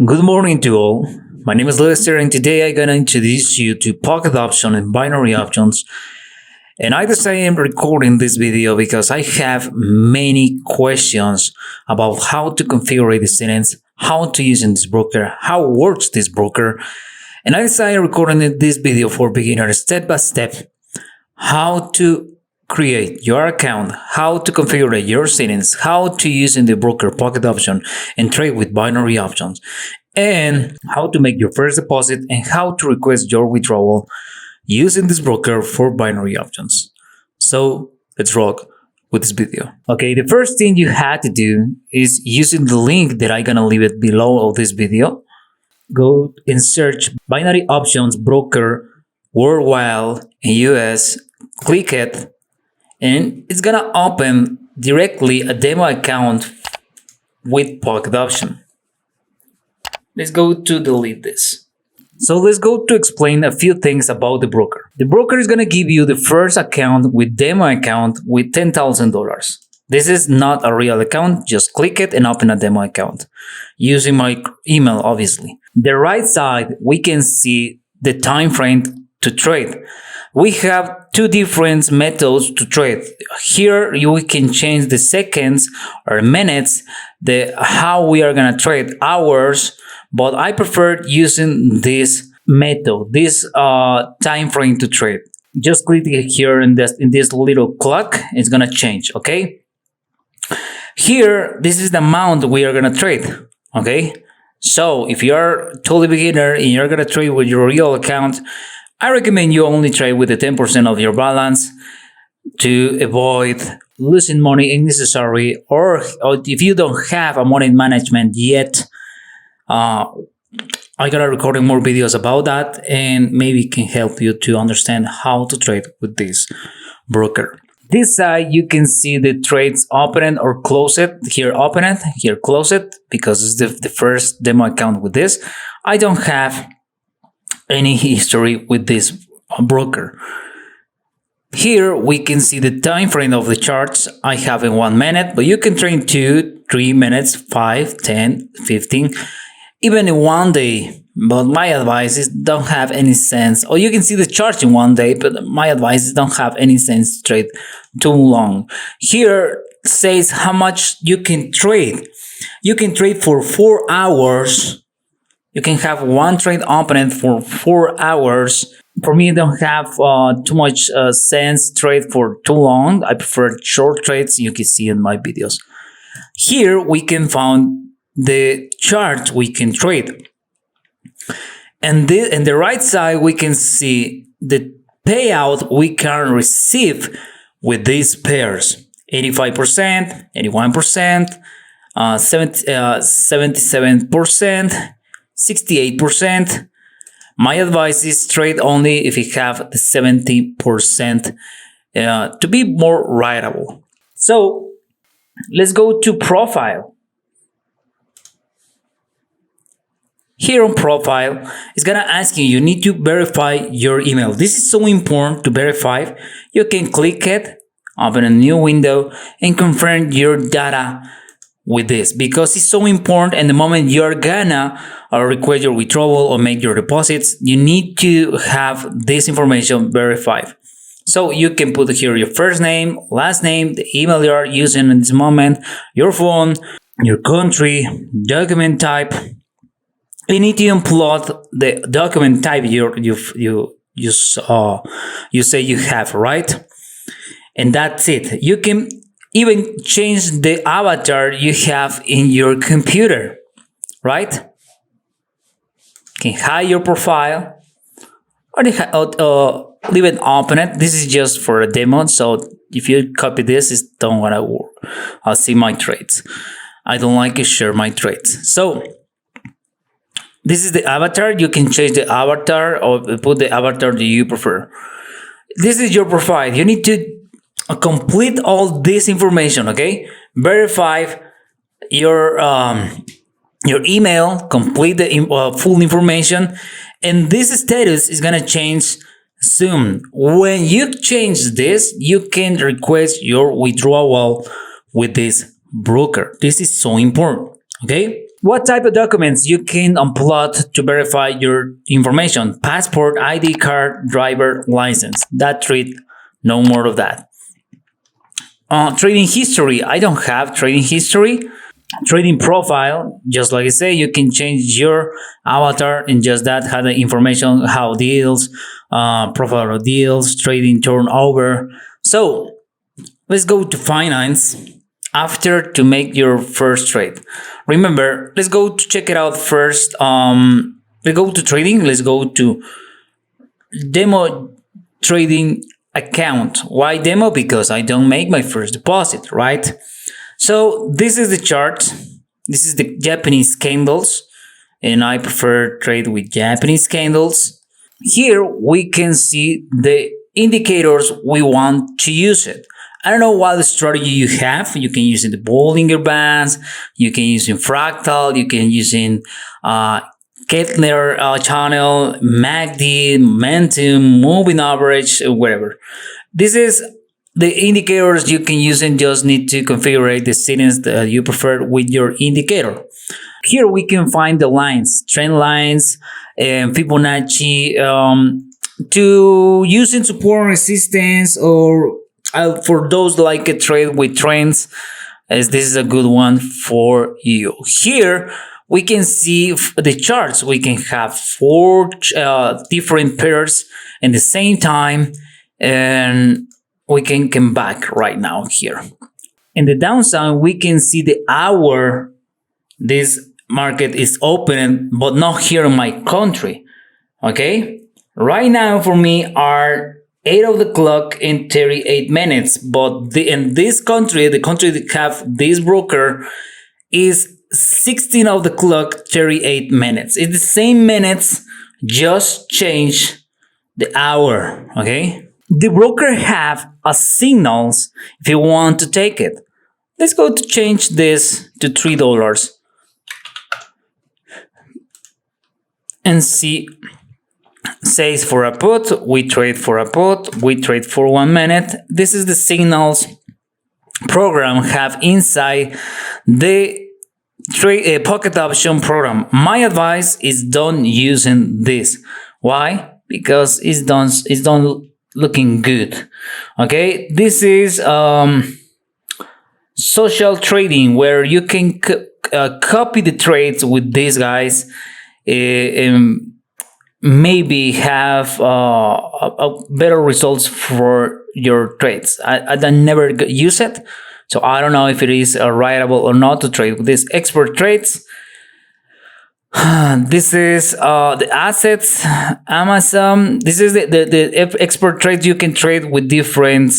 Good morning to all. My name is Lester and today I'm gonna introduce you to pocket option and binary options. And I decided I'm recording this video because I have many questions about how to configure the settings, how to use in this broker, how works this broker. And I decided recording this video for beginners step by step, how to create your account, how to configure your settings, how to use in the broker pocket option and trade with binary options, and how to make your first deposit and how to request your withdrawal using this broker for binary options. So let's rock with this video. Okay, the first thing you had to do is using the link that I'm gonna leave it below of this video. Go and search binary options broker worldwide and US, click it, and it's gonna open directly a demo account with pocket option. Let's go to delete this. So let's go to explain a few things about the broker. The broker is gonna give you the first account with demo account with $10,000. This is not a real account, just click it and open a demo account using my email, obviously. The right side, we can see the time frame to trade. We have two different methods to trade. Here we can change the seconds or minutes, how we are gonna trade, hours, but I prefer using this method, this time frame to trade. Just click here in this little clock, it's gonna change, okay? Here, this is the amount we are gonna trade, okay? So if you're totally beginner and you're gonna trade with your real account, I recommend you only trade with the 10% of your balance to avoid losing money unnecessary, or if you don't have a money management yet, I'm gonna recording more videos about that and maybe can help you to understand how to trade with this broker. This side you can see the trades open or close it. Here open it, here close it, because it's the first demo account with this. I don't have any history with this broker. Here we can see the time frame of the charts. I have in 1 minute, but you can trade 2, 3 minutes, 5, 10, 15, even in 1 day. But my advice is don't have any sense. Or you can see the chart in 1 day, but my advice is don't have any sense to trade too long. Here says how much you can trade. You can trade for 4 hours. You can have one trade open for 4 hours. For me, I don't have too much sense trade for too long. I prefer short trades. You can see in my videos. Here we can find the chart we can trade. And in the right side, we can see the payout we can receive with these pairs. 85%, 81%, 77%, 68%. My advice is trade only if you have the 70% to be more rideable. So let's go to profile. Here on profile, it's gonna ask you need to verify your email. This is so important to verify. You can click it, open a new window, and confirm your data with this, because it's so important. And the moment you're gonna request your withdrawal or make your deposits, you need to have this information verified. So you can put here your first name, last name, the email you are using in this moment, your phone, your country, document type. You need to upload the document type you say you have, right? And that's it. You can even change the avatar you have in your computer, right? You can hide your profile or leave it open. This is just for a demo, so if you copy this, it don't wanna work. I'll see my trades. I don't like to share my trades. So this is the avatar. You can change the avatar or put the avatar that you prefer. This is your profile. You need to complete all this information, okay? Verify your email, complete the full information, and this status is gonna change soon. When you change this, you can request your withdrawal with this broker. This is so important, okay? What type of documents you can upload to verify your information? Passport, ID card, driver license. That's it. No more of that. Trading history. I don't have trading history. Trading profile. Just like I say, you can change your avatar and just that have the information, how deals, profile of deals, trading turnover. So let's go to finance after to make your first trade. Remember, let's go to check it out first. Let's go to trading. Let's go to demo trading account. Why demo? Because I don't make my first deposit, right? So this is the chart. This is the Japanese candles, and I prefer trade with Japanese candles. Here we can see the indicators we want to use it. I don't know what strategy you have. You can use in the Bollinger Bands, you can use in Fractal, you can use in Kettler channel, MACD, Momentum, Moving Average, whatever. This is the indicators you can use and just need to configure the settings that you prefer with your indicator. Here we can find the lines, trend lines, and Fibonacci to use in support and resistance, or for those like a trade with trends, as this is a good one for you. Here we can see the charts. We can have 4 different pairs at the same time, and we can come back right now here. In the downside, we can see the hour this market is open, but not here in my country. Okay, right now for me are 8 of the clock in 38 minutes, but in this country, the country that have this broker, is 16 of the clock 38 minutes. It's the same minutes, just change the hour. Okay, the broker have a signals if you want to take it. Let's go to change this to $3 and see. Says for a put, we trade for a put, we trade for 1 minute. This is the signals program have inside the trade pocket option program. My advice is don't using this. Why? Because it's done looking good. Okay, this is social trading where you can copy the trades with these guys. Maybe have better results for your trades. I never use it, so I don't know if it is writable or not to trade with these expert trades. This is the assets, Amazon. This is the expert trades you can trade with different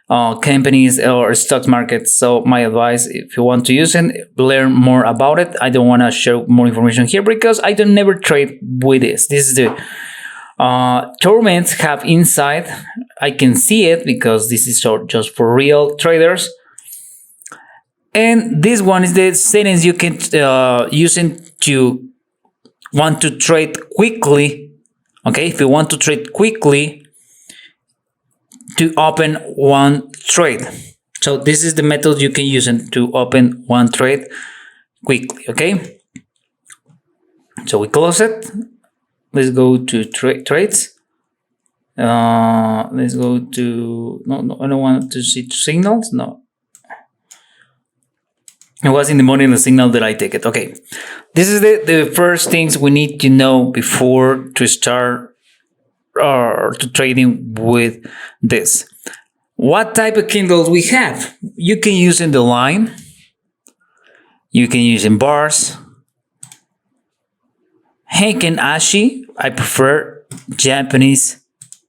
companies or stock markets. So my advice, if you want to use it, learn more about it. I don't want to share more information here because I don't never trade with this. This is the tournaments have inside. I can see it because this is just for real traders. And this one is the settings you can use to want to trade quickly. Okay, if you want to trade quickly, to open one trade. So this is the method you can use to open one trade quickly. Okay, so we close it. Let's go to trades. Let's go to no, I don't want to see signals. No, it was in the morning the signal that I take it. Okay, this is the first things we need to know before to start or to trading with this. What type of candles we have? You can use in the line, you can use in bars, Heiken Ashi. I prefer Japanese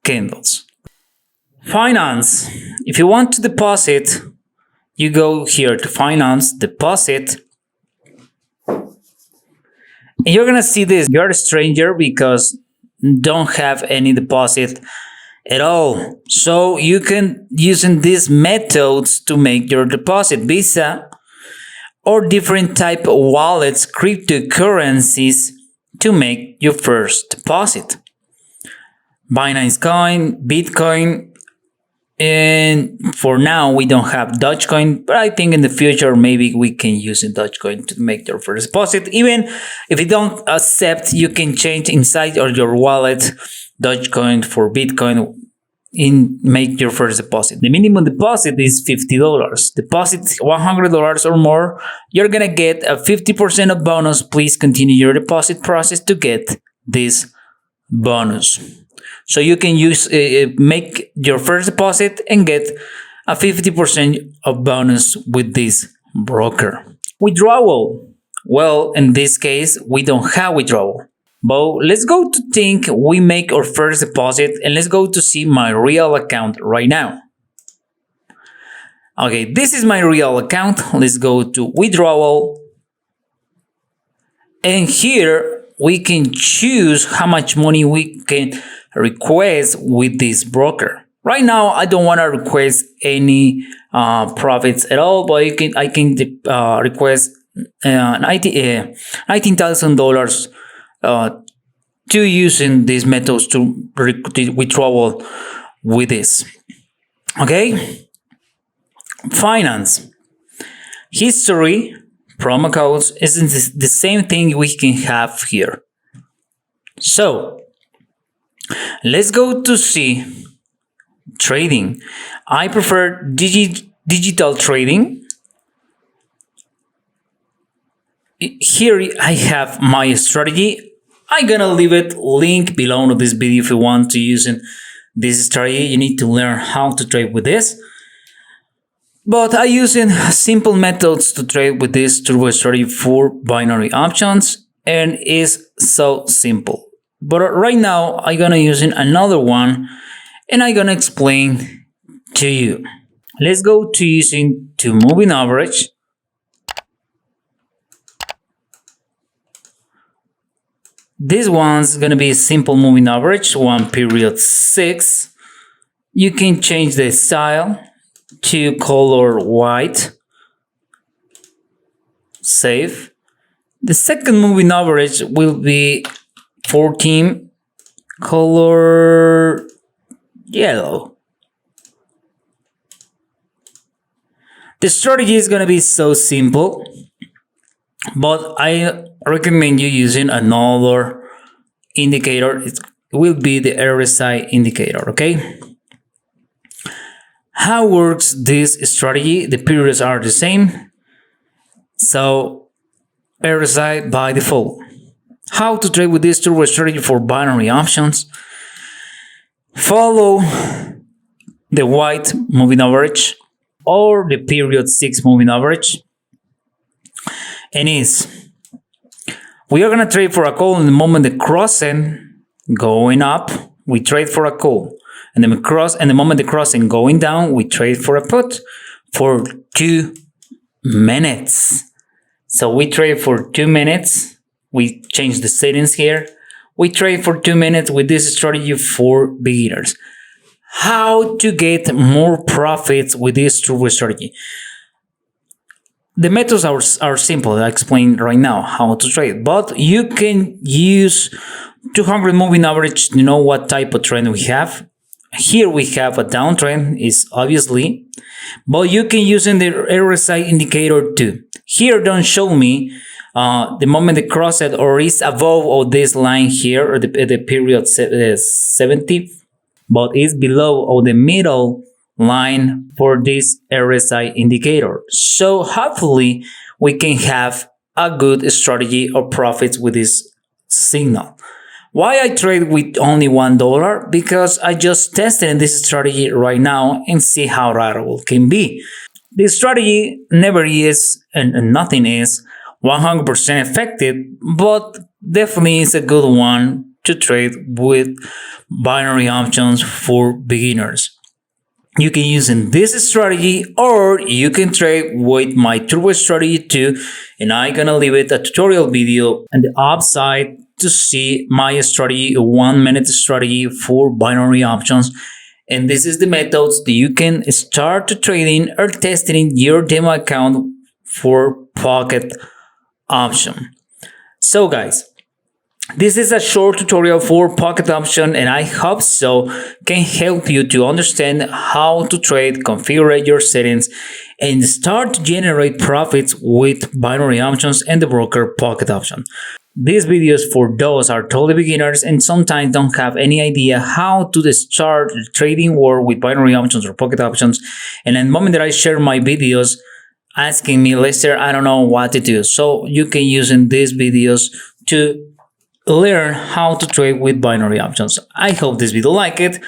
candles. Finance. If you want to deposit, you go here to finance, deposit, and you're gonna see this. You're a stranger because don't have any deposit at all. So you can using these methods to make your deposit, Visa or different type of wallets, cryptocurrencies to make your first deposit. Binance Coin, Bitcoin, And for now, we don't have Dogecoin, but I think in the future, maybe we can use Dogecoin to make your first deposit. Even if you don't accept, you can change inside of your wallet Dogecoin for Bitcoin and make your first deposit. The minimum deposit is $50. Deposit $100 or more, you're gonna get a 50% of bonus. Please continue your deposit process to get this bonus. So you can use make your first deposit and get a 50% of bonus with this broker. Withdrawal. Well, in this case, we don't have withdrawal. But let's go to think we make our first deposit, and let's go to see my real account right now. Okay, this is my real account. Let's go to withdrawal. And here we can choose how much money we can request with this broker. Right now, I don't want to request any profits at all, but I can request $19,000 to using these methods to withdrawal with this. Okay, finance, history, promo codes isn't the same thing we can have here. So let's go to see trading. I prefer digital trading. Here I have my strategy. I'm gonna leave it link below to this video if you want to use this strategy. You need to learn how to trade with this. But I using simple methods to trade with this turbo strategy for binary options, and it's so simple. But right now I'm gonna using another one, and I'm gonna explain to you. Let's go to using 2 moving average. This one's gonna be a simple moving average, 1 period 6. You can change the style to color white. Save. The second moving average will be 14, color yellow. The strategy is gonna be so simple, but I recommend you using another indicator. It will be the RSI indicator. Okay, how works this strategy? The periods are the same, so RSI by default. How to trade with this turbo strategy for binary options? Follow the white moving average or the period 6 moving average, and we are gonna trade for a call in the moment the crossing going up, we trade for a call, and then the moment the crossing going down, we trade for a put for 2 minutes. So we trade for 2 minutes. We change the settings here. We trade for 2 minutes with this strategy for beginners. How to get more profits with this turbo strategy? The methods are simple. I explained right now how to trade, but you can use 200 moving average to know what type of trend we have. Here we have a downtrend, is obviously, but you can use in the RSI indicator too. Here don't show me the moment the cross it or is above of this line here, or the period 70, but is below of the middle line for this RSI indicator. So hopefully we can have a good strategy or profits with this signal. Why I trade with only $1? Because I just tested this strategy right now and see how reliable can be. This strategy never is and nothing is 100% effective, but definitely is a good one to trade with binary options for beginners. You can use in this strategy, or you can trade with my turbo strategy too, and I'm gonna leave it a tutorial video on the upside to see my strategy, a 1-minute strategy for binary options. And this is the methods that you can start to trading or testing your demo account for pocket option. So guys, This is a short tutorial for pocket option, and I hope so can help you to understand how to trade, configure your settings, and start to generate profits with binary options and the broker pocket option. These videos for those are totally beginners and sometimes don't have any idea how to start the trading world with binary options or pocket options. And at the moment that I share my videos, asking me, Lester, I don't know what to do. So you can use in these videos to learn how to trade with binary options. I hope this video like it.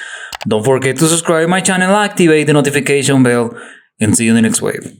Don't forget to subscribe my channel, activate the notification bell, and see you in the next wave.